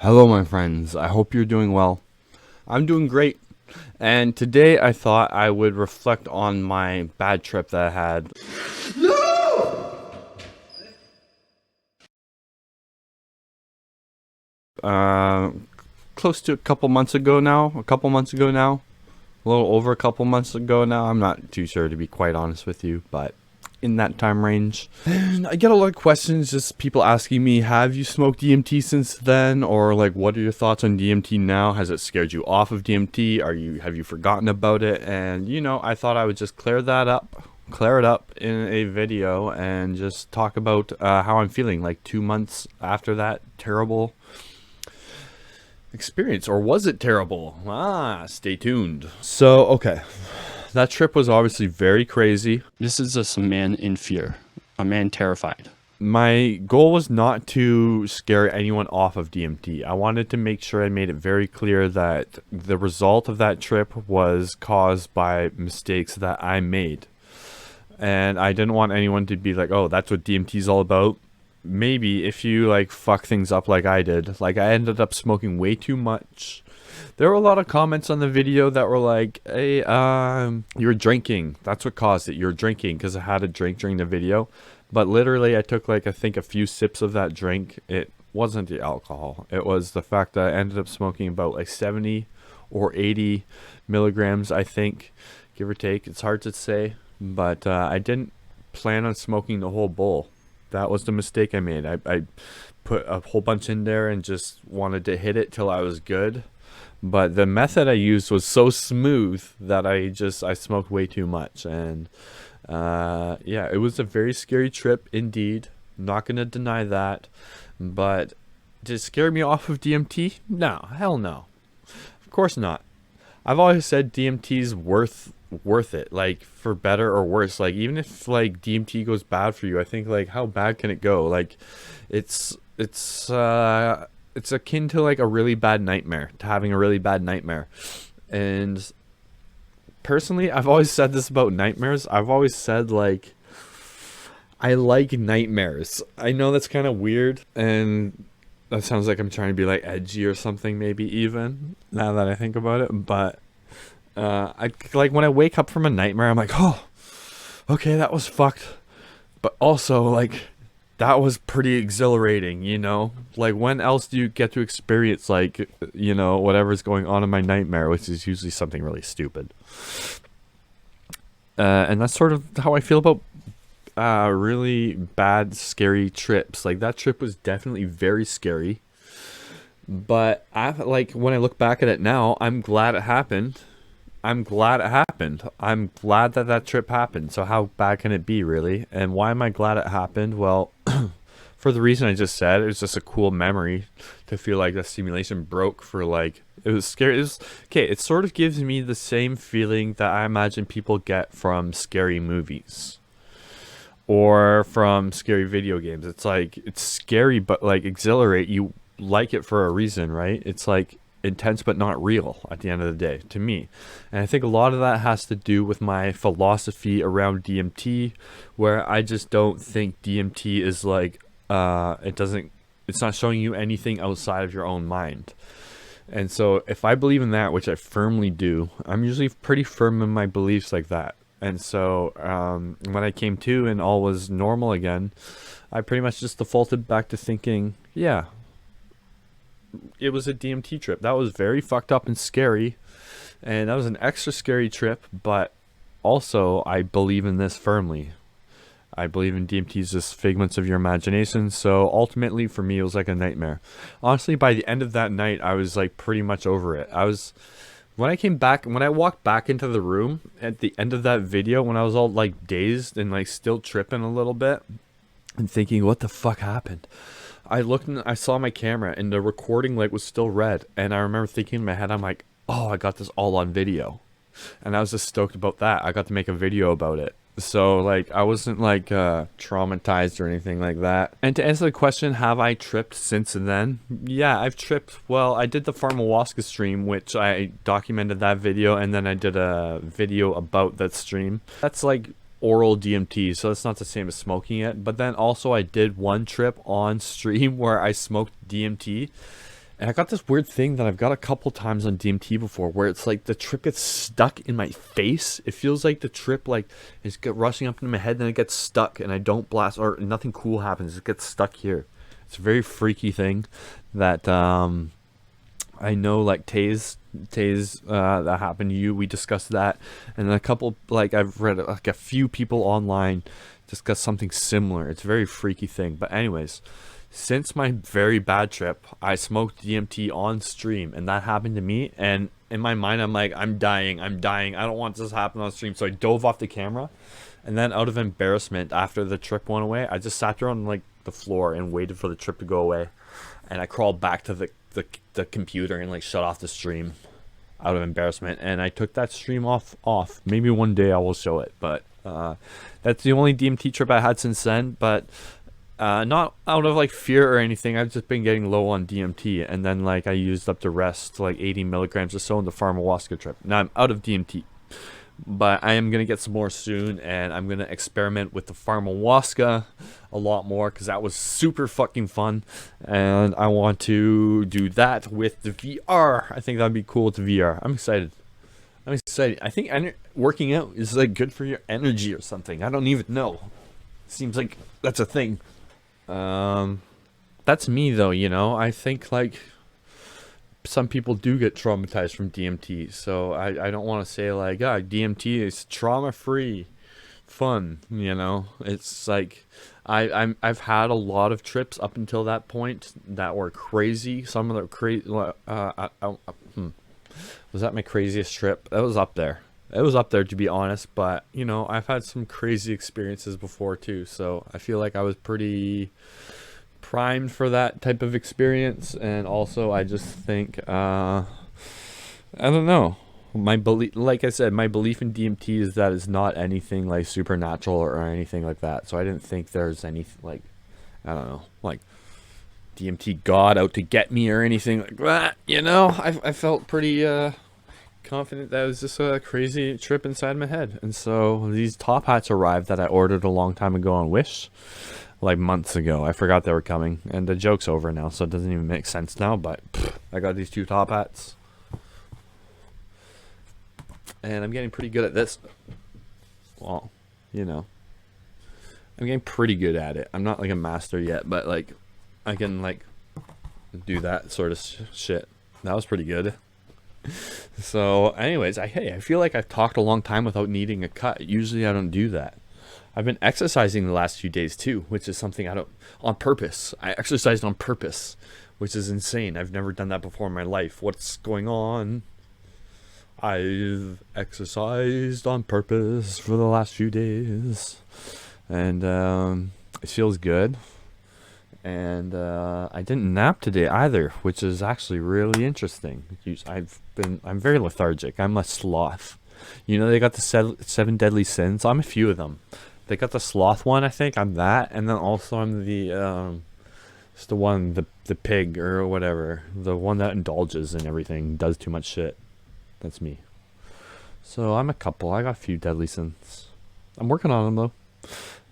Hello, my friends. I hope you're doing well. I'm doing great. And today I thought I would reflect on my bad trip that I had. Uh, Close to a couple months ago now. A little over a couple months ago now. I'm not too sure, to be quite honest with you, but in that time range. And I get a lot of questions, just people asking me, have you smoked DMT since then? Or like, what are your thoughts on DMT now? Has it scared you off of DMT? Have you forgotten about it? And I thought I would just clear it up in a video and just talk about how I'm feeling like 2 months after that terrible experience. Or was it terrible? Stay tuned. So, okay. That trip was obviously very crazy. This is just a man in fear, a man terrified. My goal was not to scare anyone off of DMT. I wanted to make sure I made it very clear that the result of that trip was caused by mistakes that I made. And I didn't want anyone to be like, oh, that's what DMT is all about. Maybe if you like fuck things up like I did. Like, I ended up smoking way too much. There were a lot of comments on the video that were like, hey, you're drinking. That's what caused it. You're drinking, because I had a drink during the video. But literally, I took like, I think a few sips of that drink. It wasn't the alcohol. It was the fact that I ended up smoking about like 70 or 80 milligrams, I think, give or take. It's hard to say. But I didn't plan on smoking the whole bowl. That was the mistake I made. I put a whole bunch in there and just wanted to hit it till I was good. But the method I used was so smooth that I smoked way too much. And yeah, it was a very scary trip indeed. Not going to deny that. But did it scare me off of DMT? No, hell no. Of course not. I've always said DMT's worth it, like, for better or worse. Like, even if like DMT goes bad for you, I think, like, how bad can it go? Like, it's akin to like a really bad nightmare, to having a really bad nightmare. And personally, I've always said this about nightmares. I've always said, like, I like nightmares. I know that's kind of weird, and that sounds like I'm trying to be like edgy or something, maybe, even now that I think about it. But I like, when I wake up from a nightmare, I'm like, oh, okay, that was fucked, but also like, that was pretty exhilarating, Like, when else do you get to experience, like, whatever's going on in my nightmare, which is usually something really stupid. And that's sort of how I feel about really bad, scary trips. Like, that trip was definitely very scary. But when I look back at it now, I'm glad it happened. I'm glad that that trip happened. So how bad can it be, really? And why am I glad it happened? Well, for the reason I just said, it was just a cool memory to feel like the simulation broke for, like, it was scary. It sort of gives me the same feeling that I imagine people get from scary movies or from scary video games. It's like, it's scary, but like exhilarate. You like it for a reason, right? It's like intense but not real at the end of the day, to me. And I think a lot of that has to do with my philosophy around DMT, where I just don't think DMT is like, it's not showing you anything outside of your own mind. And so if I believe in that, which I firmly do, I'm usually pretty firm in my beliefs like that. And so when I came to and all was normal again, I pretty much just defaulted back to thinking, yeah, it was a DMT trip. That was very fucked up and scary. And that was an extra scary trip. But also, I believe in this firmly. I believe in DMT's just figments of your imagination. So ultimately, for me, it was like a nightmare. Honestly, by the end of that night, I was like pretty much over it. When I walked back into the room at the end of that video, when I was all like dazed and like still tripping a little bit and thinking, what the fuck happened? I looked and I saw my camera and the recording light was still red. And I remember thinking in my head, I'm like, oh, I got this all on video. And I was just stoked about that. I got to make a video about it. So, like, I wasn't, like, traumatized or anything like that. And to answer the question, have I tripped since then? Yeah, I've tripped. Well, I did the Pharmawaska stream, which I documented that video, and then I did a video about that stream. That's, like, oral DMT, so it's not the same as smoking it. But then also I did one trip on stream where I smoked DMT. And I got this weird thing that I've got a couple times on DMT before, where it's like the trip gets stuck in my face. It feels like the trip like is rushing up into my head, then it gets stuck, and I don't blast or nothing cool happens. It gets stuck here. It's a very freaky thing that I know. Like Taze, that happened to you. We discussed that, and a couple like I've read like a few people online discuss something similar. It's a very freaky thing. But anyways. Since my very bad trip, I smoked DMT on stream, and that happened to me. And in my mind, I'm like, I'm dying. I don't want this to happen on stream. So I dove off the camera, and then out of embarrassment, after the trip went away, I just sat there on like the floor and waited for the trip to go away. And I crawled back to the computer and like shut off the stream out of embarrassment. And I took that stream off. Maybe one day I will show it, but that's the only DMT trip I had since then. But not out of like fear or anything. I've just been getting low on DMT, and then like I used up the rest, like 80 milligrams or so in the pharmawaska trip. Now I'm out of DMT, but I am gonna get some more soon, and I'm gonna experiment with the pharmawaska a lot more because that was super fucking fun, and I want to do that with the VR. I think that'd be cool with the VR. I'm excited. I think working out is like good for your energy or something. I don't even know. Seems like that's a thing. That's me though, you know. I think like some people do get traumatized from DMT, so I don't want to say like, DMT is trauma free fun, you know. It's like I've had a lot of trips up until that point that were crazy. Some of them crazy. Was that my craziest trip? That was up there. It was up there, to be honest, but you know, I've had some crazy experiences before too, so I feel like I was pretty primed for that type of experience. And also I just think I don't know, my belief, like I said, my belief in DMT is that it's not anything like supernatural or anything like that. So I didn't think there's any like, I don't know, like DMT God out to get me or anything like that, you know. I felt pretty confident that it was just a crazy trip inside my head. And so these top hats arrived that I ordered a long time ago on Wish, like months ago. I forgot they were coming, and the joke's over now, so it doesn't even make sense now. But I got these two top hats, and I'm getting pretty good at this. Well, you know, I'm getting pretty good at it. I'm not like a master yet, but like I can like do that sort of shit. That was pretty good. So anyways, I feel like I've talked a long time without needing a cut. Usually I don't do that. I've been exercising the last few days too, which is something I don't, on purpose. I exercised on purpose, which is insane. I've never done that before in my life. What's going on? I've exercised on purpose for the last few days, and it feels good. And I didn't nap today either, which is actually really interesting. I'm very lethargic. I'm a sloth. You know, they got the seven deadly sins. I'm a few of them. They got the sloth one, I think. I'm that, and then also I'm the it's the one, the pig or whatever, the one that indulges and everything, does too much shit. That's me. So I'm a couple. I got a few deadly sins. I'm working on them though.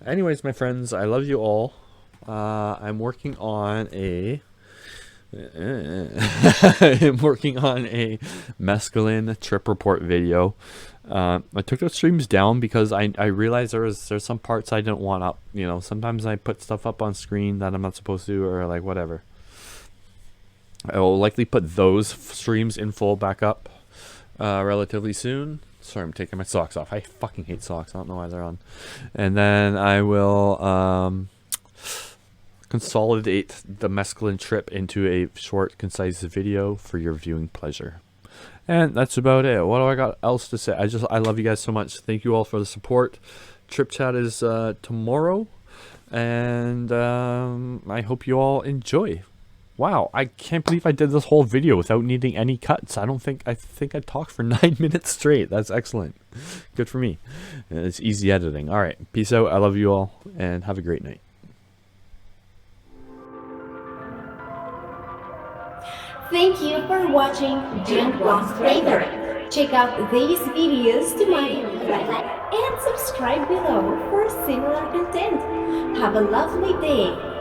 Anyways, my friends, I love you all. I'm working on a mescaline trip report video. I took those streams down because I realized there's some parts I didn't want up. You know, sometimes I put stuff up on screen that I'm not supposed to, or like whatever. I will likely put those streams in full back up relatively soon. Sorry, I'm taking my socks off. I fucking hate socks. I don't know why they're on. And then I will consolidate the mescaline trip into a short, concise video for your viewing pleasure. And that's about it. What do I got else to say? I love you guys so much. Thank you all for the support. Trip chat is tomorrow, and I hope you all enjoy. Wow, I can't believe I did this whole video without needing any cuts. I think I talked for 9 minutes straight. That's excellent. Good for me. It's easy editing. All right, peace out. I love you all, and have a great night. Thank you for watching Junk Lost Trader. Check out these videos to my right and subscribe below for similar content. Have a lovely day.